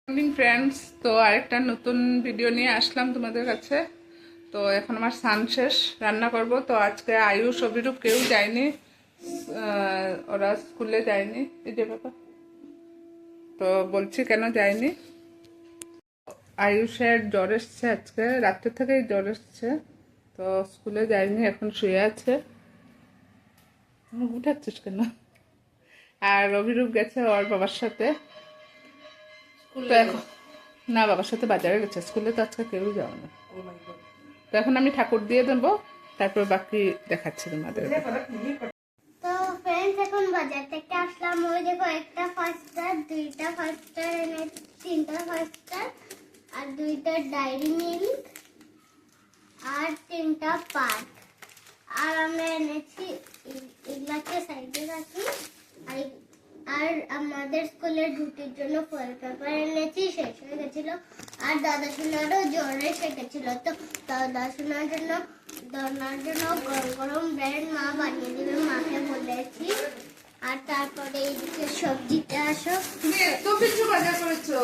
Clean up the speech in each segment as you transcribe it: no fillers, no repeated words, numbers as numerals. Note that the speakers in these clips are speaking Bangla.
মর্নিং ফ্রেন্ডস, তো আরেকটা নতুন ভিডিও নিয়ে আসলাম তোমাদের কাছে। তো এখন আমার স্নান শেষ, রান্না করব। তো আজকে আয়ুষ অভিরূপ কেউ যায়নি, ওরা স্কুলে যায়নি। এই যে বাবা, তো বলছি কেন যায়নি। আয়ুষের জ্বর এসছে, আজকে রাত্রে থেকেই জ্বর এসছে, তো স্কুলে যায়নি, এখন শুয়ে আছে। উঠাচ্ছিস কেন? আর অভিরূপ গেছে ওর বাবার সাথে। তো এখন না, বাবার সাথে বাজারে গেছে, স্কুলে তো আজকে কেউ যাবে না। তো এখন আমি ঠাকুর দিয়ে দেবো, তারপর বাকি দেখাচ্ছি তোমাদের। তো ফ্রেন্ডস, এখন বাজার থেকে আসলাম। ওই দেখো, একটা ফাস্টার, দুইটা ফাস্টার এনেছি, তিনটা ফাস্টার, আর দুইটা ডায়েরি মিল্ক, আর তিনটা পার্ক। আর আমরা এনেছি এগুলাকে সাইডে রাখি। আর আমাদের স্কুলের ডিউটির জন্য ফয়েল পেপার এনেছি, শেষ হয়ে গেছিল। আর দাদা সোনারও জ্বর এসে গেছিল, তো দাদা সোনার জন্য গরম গরম ব্রেড মা বানিয়ে দিবে, মাকে বলেছি। আর তারপরে এইদিকে সবজিটা আসো। তো কিছু বাজার করেছো?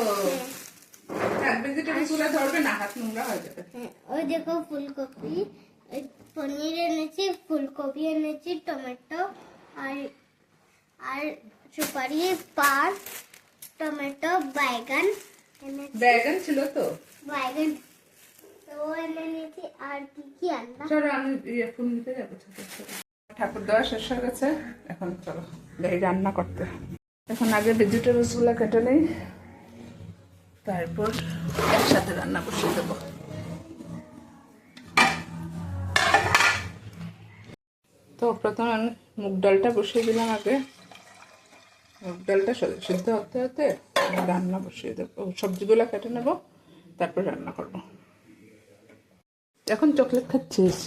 হ্যাঁ, ভেজিটেবলগুলো ধরবে না, হাত নোংরা হয়ে যাবে। ওই দেখো ফুলকপি, পনির এনেছি, ফুলকপি এনেছি, টমেটো, আর আর সুপারি, পাঁচ, টমেটো, বাইগান এনেছি। ব্যাগন ছিল তো, বাইগান তো এনে নিয়েছি। আর কি কি আনলাম? চলো আমি ফুল নিতে যাবো। ঠাকুর দেওয়া শেষ হয়ে গেছে, এখন চলো এই রান্না করতে। এখন আগে ভেজিটেবলসগুলো কেটে নেই, তারপর একসাথে রান্না বসিয়ে দেবো। তো প্রথমে আমি মুগ ডালটা বসিয়ে দিলাম আগে। মুগ ডালটা সিদ্ধ হতে হতে রান্না বসিয়ে দেবো, সবজিগুলো কেটে নেব, তারপর রান্না করব। এখন চকলেট খাচ্ছিস?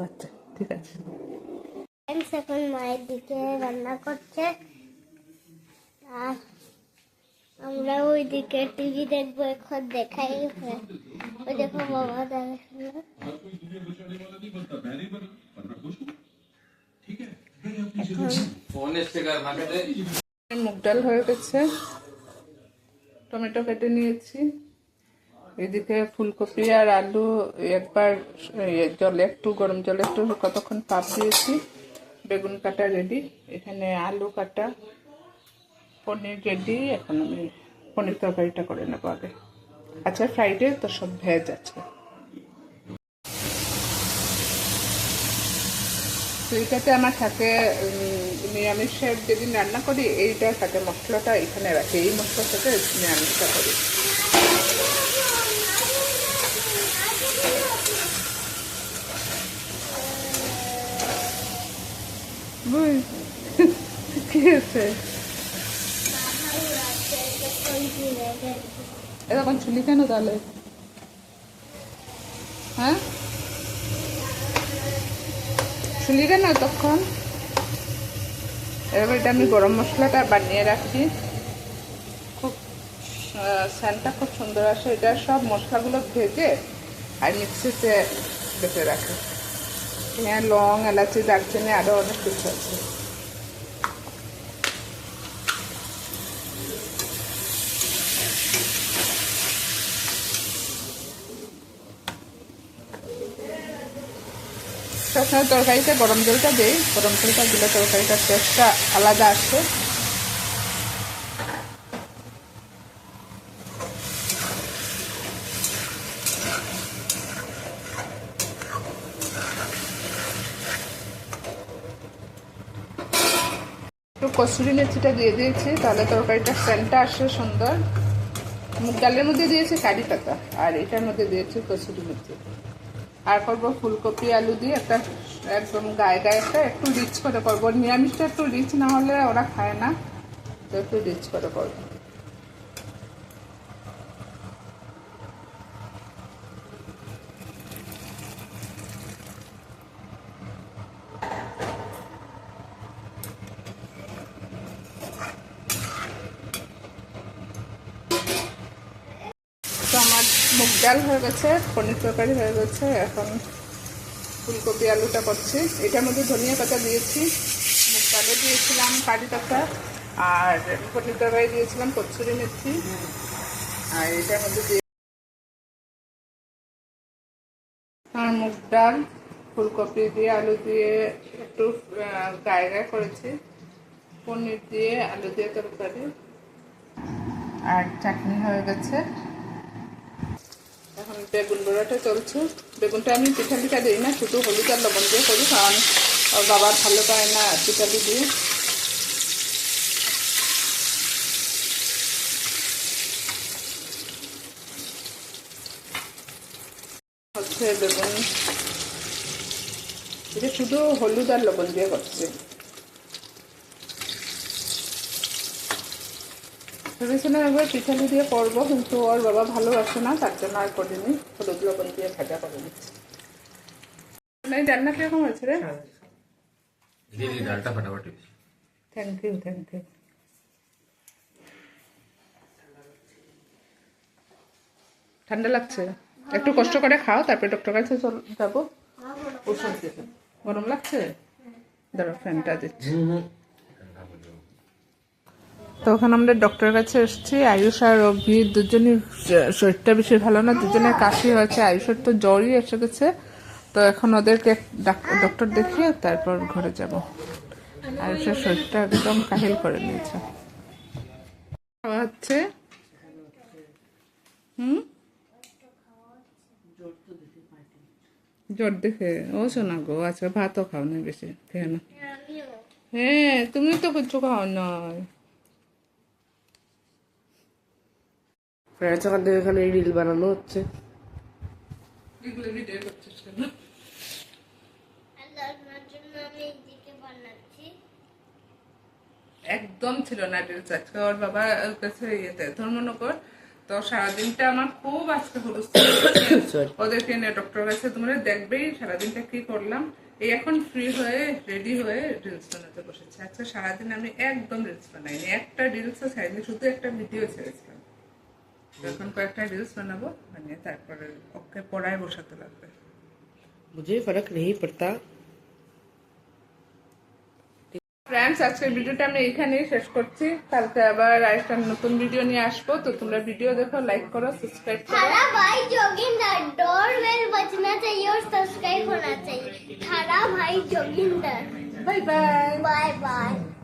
আচ্ছা, ঠিক আছে। এখন মায়ের দিকে রান্না করছে, আর আমরা ওই দিকে টিভি দেখবো। এখন দেখাই ওই দেখো বাবা দেখা মুগ ডাল হয়ে গেছে, টমেটো কেটে নিয়েছি, এদিকে ফুলকপি আর আলু একবার জলে একটু, গরম জলে একটু কতক্ষণ ভাপ দিয়েছি। বেগুন কাটা রেডি, এখানে আলু কাটা, পনির রেডি। এখন আমি পনির তরকারিটা করে নেবো আগে। আচ্ছা, ফ্রাইডে তো সব ভেজ আছে। তো এইটাতে আমার থাকে নিরামিষের যেদিন রান্না করি, এইটা থাকে মশলাটা এখানে রাখি, এই মশলা থেকে নিরামিষটা করি। কি হয়েছে? এরকম ছুলি কেন তাহলে? হ্যাঁ, ছুলি কেন তখন? এবার এটা আমি গরম মশলাটা বানিয়ে রাখি, খুব স্যান্টটা খুব সুন্দর আসে। এটা সব মশলাগুলো ভেজে আর মিক্সিতে বেটে রাখি। হ্যাঁ, লং, এলাচি, দারচিনি, আরও অনেক কিছু আছে। সবসময় তরকারিতে গরম জলটা দিই, গরম জলটা দিলে তরকারিটার টেস্টটা আলাদা আসে। একটু কসুরি মেথিটা দিয়ে দিয়েছি, তাহলে তরকারিটার সেন্টটা আসে সুন্দর। মুগ ডালের মধ্যে দিয়েছি কারি পাতা, আর এটার মধ্যে দিয়েছি কসুরি মেথি। আর করবো ফুলকপি আলু দিয়ে একটা একদম গায়ে গায়ে একটা, একটু রিচ করে করবো। নিরামিষটা একটু রিচ না হলে ওরা খায় না, তো একটু রিচ করে করবো। তো আমার মুগ ডাল হয়ে গেছে, পনির তরকারি হয়ে গেছে, এখন ফুলকপি আলুটা করছি। এটার মধ্যে ধনিয়া পাতা দিয়েছি, মুগ ডালও দিয়েছিলাম কারি পাতা, আর পনির তরকারি দিয়েছিলাম কচুরি মেথি, আর এটার মধ্যে দিয়ে আর মুগ ডাল, ফুলকপি দিয়ে আলু দিয়ে একটু গায়ে গায়ে করেছি, পনির দিয়ে আলু দিয়ে তরকারি, আর চাটনি হয়ে গেছে। এখন বেগুন বড়াটা চলছে। বেগুনটা আমি পিঠা দিই না, শুধু হলুদ আর লবণ দিয়ে করি, কারণ ওর বাবা ভালো পায় না পিঠালি দিয়ে। হচ্ছে বেগুন, এটা শুধু হলুদ আর লবণ দিয়ে করছে। ভেবেছিলাম একবার পিঠালি দিয়ে করবো, কিন্তু ওর বাবা ভালোবাসে না, তার জন্য আর করিনি, হলুদ লবণ দিয়ে ভাজা করে দিচ্ছি। রান্না কিরকম হয়েছে রে? ডালটা ফাটাফাটি। Thank you, thank you. ঠান্ডা লাগছে, একটু কষ্ট করে খাও, তারপরে ডক্টর কাছে যাবো ওষুধ দিতে। গরম লাগছে, ধরো ফ্যানটা দিচ্ছি। তো ওখানে আমরা ডক্টরের কাছে এসেছি। আয়ুষ আর অভি দুজনই শরীরটা বেশি ভালো না, দুজনের কাশি হয়েছে, আয়ুষের তো জ্বরই এসে গেছে। তো এখন ওদেরকে ডক্টর দেখিয়ে তারপর ঘরে যাব। আয়ুষের শরীরটা একদম কাহিল করে নিয়েছে। খাওয়া হচ্ছে জ্বর দেখে ও শোনা গো, আজকে ভাতও খাও না বেশি, খেয়ে না। হ্যাঁ, তুমি তো কিছু খাও নয়। ফ্রেন্ডস আমাদের এখানে রিল বানানো হচ্ছে। এগুলো ভিডিও করছিস কেন? একদম ছিল না রিলস আজকে। ওর বাবা কাছে ইয়েতে ধর্মনগর, তো সারাদিনটা আমার খুব আজকে ওদেরকে নিয়ে ডক্টর কাছে, তোমরা দেখবেই সারাদিনটা কি করলাম। এই এখন ফ্রি হয়ে রেডি হয়ে রিলস বানাতে বসেছি। আজকে সারাদিন আমি একদম রিলস বানাইনি, একটা রিলসও ছাড়িনি, শুধু একটা ভিডিও ছেড়েছিলাম। এখন কয়েকটা রিলস বানাবো, বানিয়ে তারপরে ওকে পড়ায় বসাতে লাগবে। मुझे फर्क नहीं पड़ता। ফ্রেন্ডস, আজকের ভিডিওটা আমি এখানেই শেষ করছি। কালকে আবার আরেকটা নতুন ভিডিও নিয়ে আসবো। তো তোমরা ভিডিও দেখো, লাইক করো, সাবস্ক্রাইব করো। थारा भाई जोगिंदर, डोर बेल बजना चाहिए और सब्सक्राइब होना चाहिए। थारा भाई Joginder. Bye bye. Bye bye.